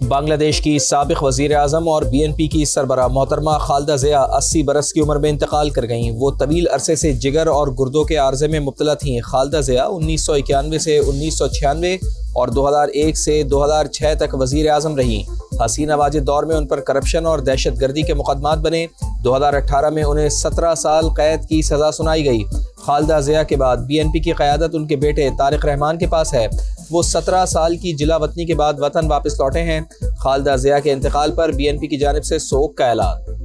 बांग्लादेश की साबिक वज़ीर आज़म और BNP की सरबराह मोहतरमा खालिदा ज़िया 80 बरस की उम्र में इंतकाल कर गईं। वो तवील अरसे से जिगर और गुर्दों के आर्जे में मुब्तला थीं। खालिदा ज़िया 1991 से 1996 और 2001 से 2006 तक वज़ीर आज़म रहीं। हसीना वाजिद दौर में उन पर करप्शन और दहशत गर्दी के मुकदमात बने। 2018 में उन्हें 17 साल कैद की सज़ा सुनाई गई। खालिदा ज़िया के बाद BNP की क़यादत उनके बेटे तारिक रहमान के पास है। वो 17 साल की जिला वतनी के बाद वतन वापस लौटे हैं। खालिदा ज़िया के इंतकाल पर BNP की जानिब से सोग का ऐलान।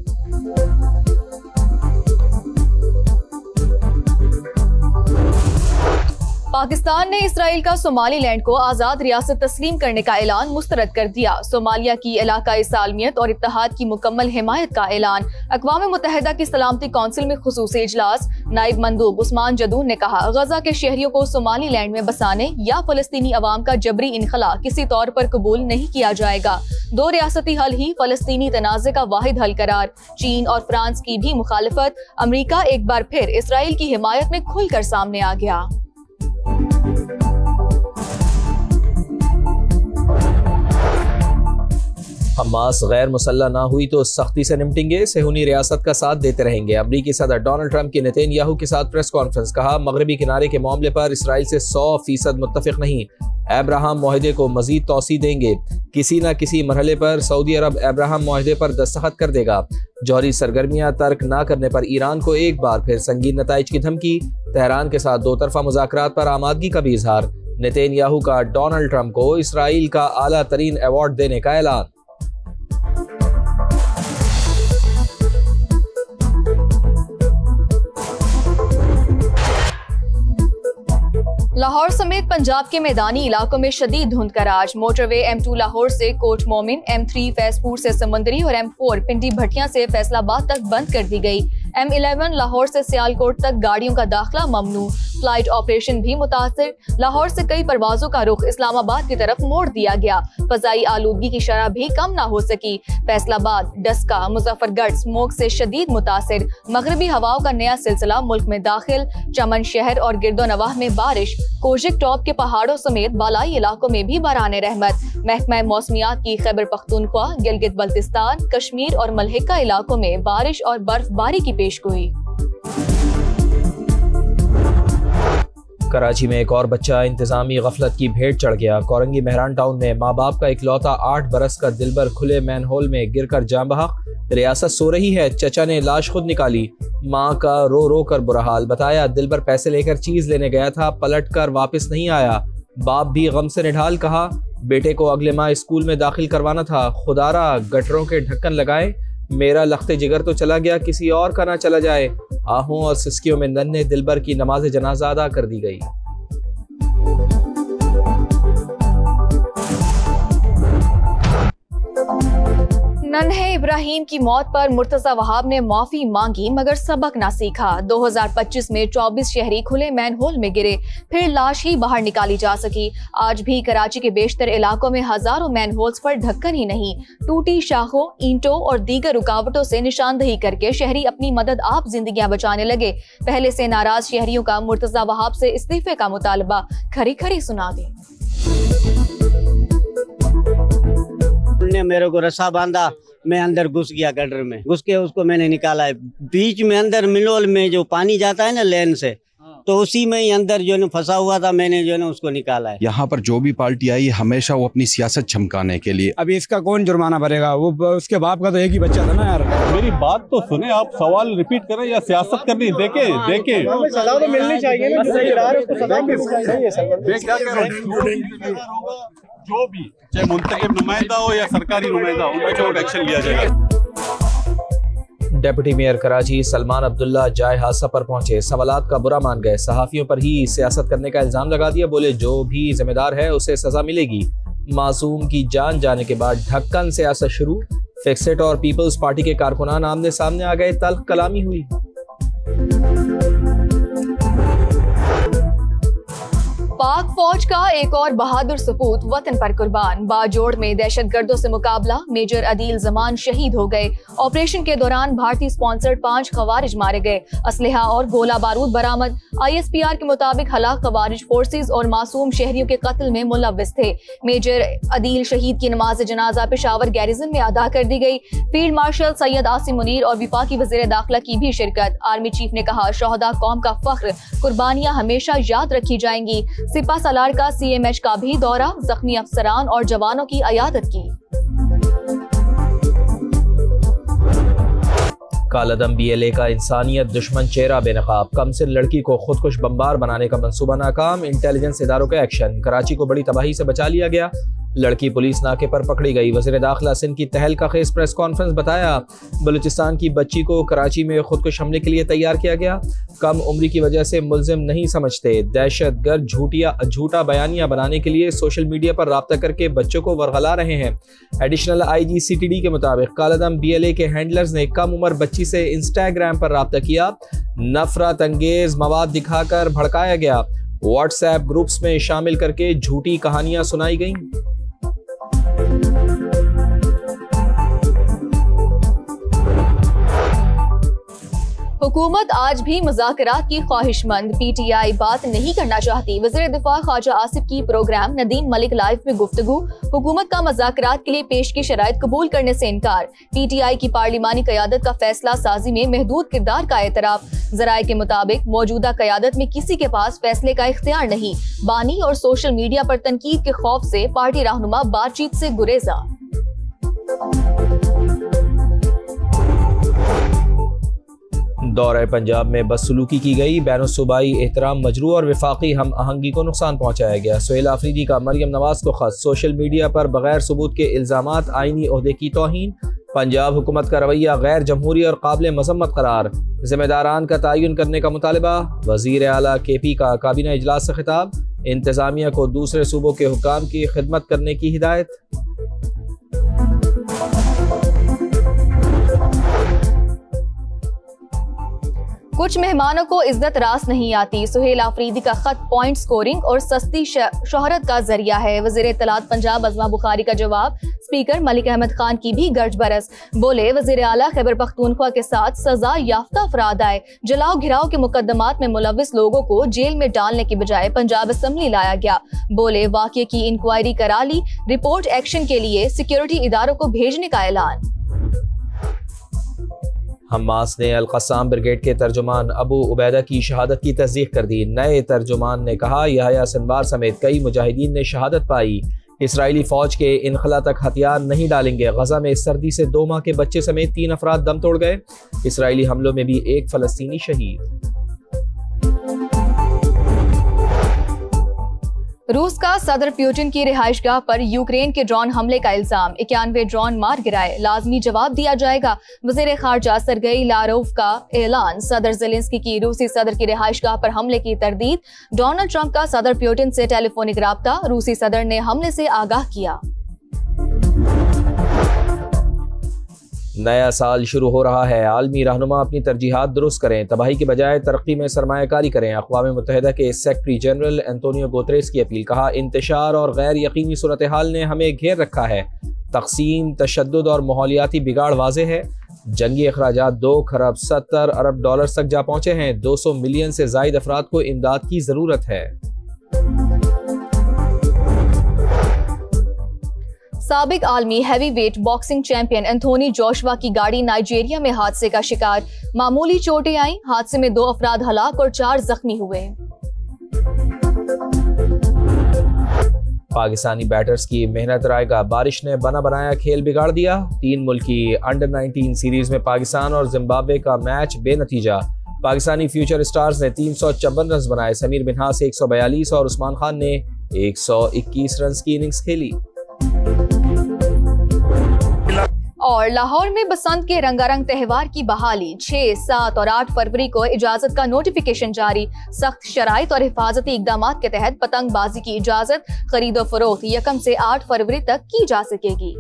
पाकिस्तान ने इसराइल का सोमालीलैंड को आज़ाद रियासत तस्लीम करने का ऐलान मुस्तरद कर दिया। सोमालिया की इलाकाई सालमियत और इत्तेहाद की मुकम्मल हिमायत का ऐलान। अक़वाम मुत्तहिदा की सलामती कौंसिल में खुसूसी इजलास। नायब मंदूब उस्मान जदून ने कहा, गजा के शहरियों को सोमालीलैंड में बसाने या फलस्तीनी अवाम का जबरी इनखला किसी तौर पर कबूल नहीं किया जाएगा। 2 रियासती हल ही फलस्तीनी तनाज़े का वाहिद हल करार। चीन और फ्रांस की भी मुखालफत। अमरीका एक बार फिर इसराइल की हिमायत में खुलकर सामने आ गया। हमास गैर मुसल्लह ना हुई तो सख्ती से निपटेंगे, सेहूनी रियासत का साथ देते रहेंगे। अमरीकी सदर डोनाल्ड ट्रंप की नेतन्याहू के साथ प्रेस कॉन्फ्रेंस। कहा, मगरबी किनारे के मामले पर इसराइल से 100% मुत्तफिक नहीं। अब्राहम मुआहदे को मजीद तौसी देंगे। किसी न किसी मरहले पर सऊदी अरब अब्राहम मुआहदे पर दस्तखत कर देगा। जौहरी सरगर्मियां तर्क न करने पर ईरान को एक बार फिर संगीन नताइज की धमकी। तेहरान के साथ 2 तरफा मुज़ाकरात पर आमादगी का भी इजहार। नेतन्याहू का डोनाल्ड ट्रंप को इसराइल का आला तरीन अवार्ड देने का ऐलान। लाहौर समेत पंजाब के मैदानी इलाकों में शदीद धुंध का राज। मोटरवे M2 लाहौर से कोट मोमिन, M3 फैजपुर से समंदरी और M4 पिंडी भटिया से फैसलाबाद तक बंद कर दी गई। M11 लाहौर से सियालकोट तक गाड़ियों का दाखिला ममनू। फ्लाइट ऑपरेशन भी मुतासिर। लाहौर से कई परवाजों का रुख इस्लामाबाद की तरफ मोड़ दिया गया। फजाई आलूदगी की शरह भी कम ना हो सकी। फैसलाबाद, डस्का, मुजफ्फरगढ़ स्मोक से शदीद मुतासिर। मगरबी हवाओं का नया सिलसिला मुल्क में दाखिल। चमन शहर और गिरदोनवाह में बारिश। कोशिक टॉप के पहाड़ों समेत बालाई इलाकों में भी बराने रहमत। महकमा मौसमियात की खैबर पख्तूनख्वा, गिलगित बल्तिस्तान, कश्मीर और मलहिका इलाकों में बारिश और बर्फबारी की पेशगोई। कराची में एक और बच्चा इंतजामी गफलत की भेंट चढ़ गया। कोरंगी मेहरान टाउन में माँ बाप का इकलौता 8 बरस का दिलबर खुले मैनहोल में गिरकर जान बहक। रियासत सो रही है, चचा ने लाश खुद निकाली। माँ का रो रो कर बुरा हाल। बताया, दिलबर पैसे लेकर चीज लेने गया था, पलट कर वापस नहीं आया। बाप भी गम से निढाल। कहा, बेटे को अगले माह स्कूल में दाखिल करवाना था। खुदारा गटरों के ढक्कन लगाए। मेरा लख्ते जिगर तो चला गया, किसी और का ना चला जाए। आहों और सिस्कियों में नन्हे दिलबर की नमाज जनाजा अदा कर दी गई। नन्हे इब्राहिम की मौत पर मुर्तजा वहाब ने माफी मांगी मगर सबक ना सीखा। 2025 में 24 शहरी खुले मैनहोल में गिरे, फिर लाश ही बाहर निकाली जा सकी। आज भी कराची के बेशतर इलाकों में हजारों मैनहोल्स पर ढक्कन ही नहीं। टूटी शाखों, ईंटों और दीगर रुकावटों से निशानदही करके शहरी अपनी मदद आप जिंदगियां बचाने लगे। पहले से नाराज शहरियों का मुर्तजा वहाब से इस्तीफे का मुतालबा। खरी खरी सुना दें। ने मेरे को रस्सा बांधा, मैं अंदर घुस गया, गटर में घुस के उसको मैंने निकाला है। बीच में अंदर मिलोल में जो पानी जाता है ना लेन से, तो उसी में ही अंदर जो है फंसा हुआ था, मैंने जो है उसको निकाला है। यहाँ पर जो भी पार्टी आई हमेशा वो अपनी सियासत चमकाने के लिए। अभी इसका कौन जुर्माना भरेगा? वो उसके बाप का तो एक ही बच्चा था ना यार। मेरी बात तो सुने, आप सवाल रिपीट करें या सियासत करनी? देखे सजा तो मिलनी चाहिए ना, जो सही रहा है उसको सजा मिलनी चाहिए। जो भी चाहे मुंतखब नुमाइंदा हो या सरकारी नुमाइंदा हो, उनके ऊपर एक्शन लिया जाएगा। डेप्यूटी मेयर कराची सलमान अब्दुल्ला जाए हादसा पर पहुंचे। सवालात का बुरा मान गए। सहाफियों पर ही सियासत करने का इल्जाम लगा दिया। बोले, जो भी जिम्मेदार है उसे सजा मिलेगी। मासूम की जान जाने के बाद ढक्कन सियासत शुरू। फिक्सेट और पीपल्स पार्टी के कारकुनान आमने सामने आ गए। तल्ख कलामी हुई। पाक फौज का एक और बहादुर सपूत वतन पर कुर्बान। बाजोड़ में दहशतगर्दों से मुकाबला, मेजर अदील जमान शहीद हो गए। ऑपरेशन के दौरान भारतीय स्पॉन्सर्ड 5 खवारिज मारे गए। असलहा और गोला बारूद बरामद। ISPR के मुताबिक हलाक खवारिज फोर्सेज और मासूम शहरियों के कत्ल में मुलव्विस थे। मेजर अदील शहीद की नमाज जनाजा पेशावर गैरिजन में अदा कर दी गई। फील्ड मार्शल सैयद आसिम मुनीर और वफाकी वज़ीर दाखिला की भी शिरकत। आर्मी चीफ ने कहा, शोहदा कौम का फख्र, कुर्बानियां हमेशा याद रखी जाएंगी। सिपा सालार का CMH का भी दौरा, जख्मी अफसरान और जवानों की अयादत की। कालादम BLA का इंसानियत दुश्मन चेहरा बेनकाब। कमसिन लड़की को खुदकुश बमबार बनाने का मंसूबा नाकाम। इंटेलिजेंस इदारों का एक्शन। कराची को बड़ी तबाही से बचा लिया गया। लड़की पुलिस नाके पर पकड़ी गई। वज़ीर दाखिला सिंध की तहलका खेज प्रेस कॉन्फ्रेंस बताया, बलूचिस्तान की बच्ची को कराची में खुदकुश हमले के लिए तैयार किया गया। कम उम्री की वजह से मुल्जिम नहीं समझते। दहशतगर्द झूठा बयानिया बनाने के लिए सोशल मीडिया पर राब्ता करके बच्चों को वरगला रहे हैं। एडिशनल IG CTD के मुताबिक कालादम BLA के हैंडलर्स ने कम उम्र बच्ची से इंस्टाग्राम पर राब्ता किया। नफरत अंगेज मवाद दिखाकर भड़काया गया। व्हाट्सएप ग्रुप्स में शामिल करके झूठी कहानियां सुनाई गईं। हुकूमत आज भी मुज़ाकरात की ख्वाहिशमंद। PTI बात नहीं करना चाहती। वज़ीर दिफा ख्वाजा आसिफ की प्रोग्राम नदीम मलिक लाइव में गुफ्तगू। हुकूमत का मुज़ाकरात के लिए पेश की शराइत कबूल करने से इनकार। PTI की पार्लिमानी क़यादत का फैसला साजी में महदूद किरदार का एतराफ़। ज़राए के मुताबिक मौजूदा क़यादत में किसी के पास फैसले का इख्तियार नहीं। बानी और सोशल मीडिया पर तनकीद के खौफ से पार्टी रहनुमा बातचीत से गुरेजा। दौरे पंजाब में बदसलूकी की गई। बैनुसूबाई एहतराम मजरू और वफाकी हम आहंगी को नुकसान पहुंचाया गया। सुहेल आफरीदी का मरियम नवाज को खत। सोशल मीडिया पर बगैर सबूत के इल्जामात, आईनी ओहदे की तौहीन। पंजाब हुकूमत का रवैया गैर जमहूरी और काबिल मजम्मत करार। जिम्मेदारान का तयन करने का मुतालबा। वज़ीर आला KP का काबीना इजलास से खिताब। इंतजामिया को दूसरे सूबों के हुक्काम की खिदमत करने की हिदायत। कुछ मेहमानों को इज्जत रास नहीं आती। सुहेल आफरीदी का खत पॉइंट स्कोरिंग और सस्ती शोहरत का जरिया है। वज़ीर इत्तलात पंजाब अज़मा बुखारी का जवाब। स्पीकर मलिक अहमद खान की भी गर्ज बरस। बोले, वज़ीर आला खैबर पख्तूनख्वा के साथ सजा याफ्ता अफराद आए। जलाओ घिराव के मुकदमात में मुलव्विस लोगों को जेल में डालने की बजाय पंजाब असेंबली लाया गया। बोले, वाक़ये की इंक्वायरी करा ली। रिपोर्ट एक्शन के लिए सिक्योरिटी इदारों को भेजने का ऐलान। हमास ने अल-क़स्साम ब्रिगेड के तर्जुमान अबू उबैदा की शहादत की तस्दीक कर दी। नए तर्जुमान ने कहा, याह्या सिनवार समेत कई मुजाहिदीन ने शहादत पाई। इसराइली फौज के इनखला तक हथियार नहीं डालेंगे। गजा में सर्दी से 2 माह के बच्चे समेत 3 अफराद दम तोड़ गए। इसराइली हमलों में भी 1 फ़लस्तीनी शहीद। रूस का सदर पुतिन की रिहाइशगाह पर यूक्रेन के ड्रोन हमले का इल्जाम। 91 ड्रोन मार गिराए। लाजमी जवाब दिया जाएगा। वज़ीर खारजा सरगेई लारोव का ऐलान। सदर ज़ेलेंस्की की रूसी सदर की रिहाइशगाह पर हमले की तरदीद। डोनाल्ड ट्रंप का सदर पुतिन से टेलीफोनिक राब्ता। रूसी सदर ने हमले से आगाह किया। नया साल शुरू हो रहा है। आलमी रहनुमा अपनी तरजीहात दुरुस्त करें। तबाही के बजाय तरक्की में सरमायाकारी करें। अक़वाम मुत्तहिदा के सेक्रेटरी जनरल एंटोनियो गुतेरेस की अपील। कहा, इंतशार और गैर यकीनी सूरत हाल ने हमें घेर रखा है। तक़सीम, तशद्दुद और माहौलियाती बिगाड़ वाज़ेह है। जंगी अखराजात $2 खरब 70 अरब डॉलर तक जा पहुँचे हैं। 200 मिलियन से ज़ायद अफराद को इमदाद की ज़रूरत है। साबिक आलमी heavy weight boxing champion Anthony Joshua की गाड़ी नाइजीरिया में हादसे का शिकार। मामूली चोटें आईं। हादसे में 2 अफराद हलाक और 4 जख्मी हुए। पाकिस्तानी बैटर्स की मेहनत रायगा। बारिश ने बना बनाया खेल बिगाड़ दिया। 3 मुल्की अंडर-19 सीरीज में पाकिस्तान और जिम्बाब्वे का मैच बेनतीजा। पाकिस्तानी फ्यूचर स्टार्स ने 354 रन बनाए। समीर मिन्हास 142 और उस्मान खान ने 121 रन की इनिंग्स खेली। और लाहौर में बसंत के रंगारंग त्यौहार की बहाली। 6, 7 और 8 फरवरी को इजाजत का नोटिफिकेशन जारी। सख्त शराइत और हिफाजती इकदामात के तहत पतंगबाजी की इजाजत। खरीदो फरोख्त 1 से 8 फरवरी तक की जा सकेगी।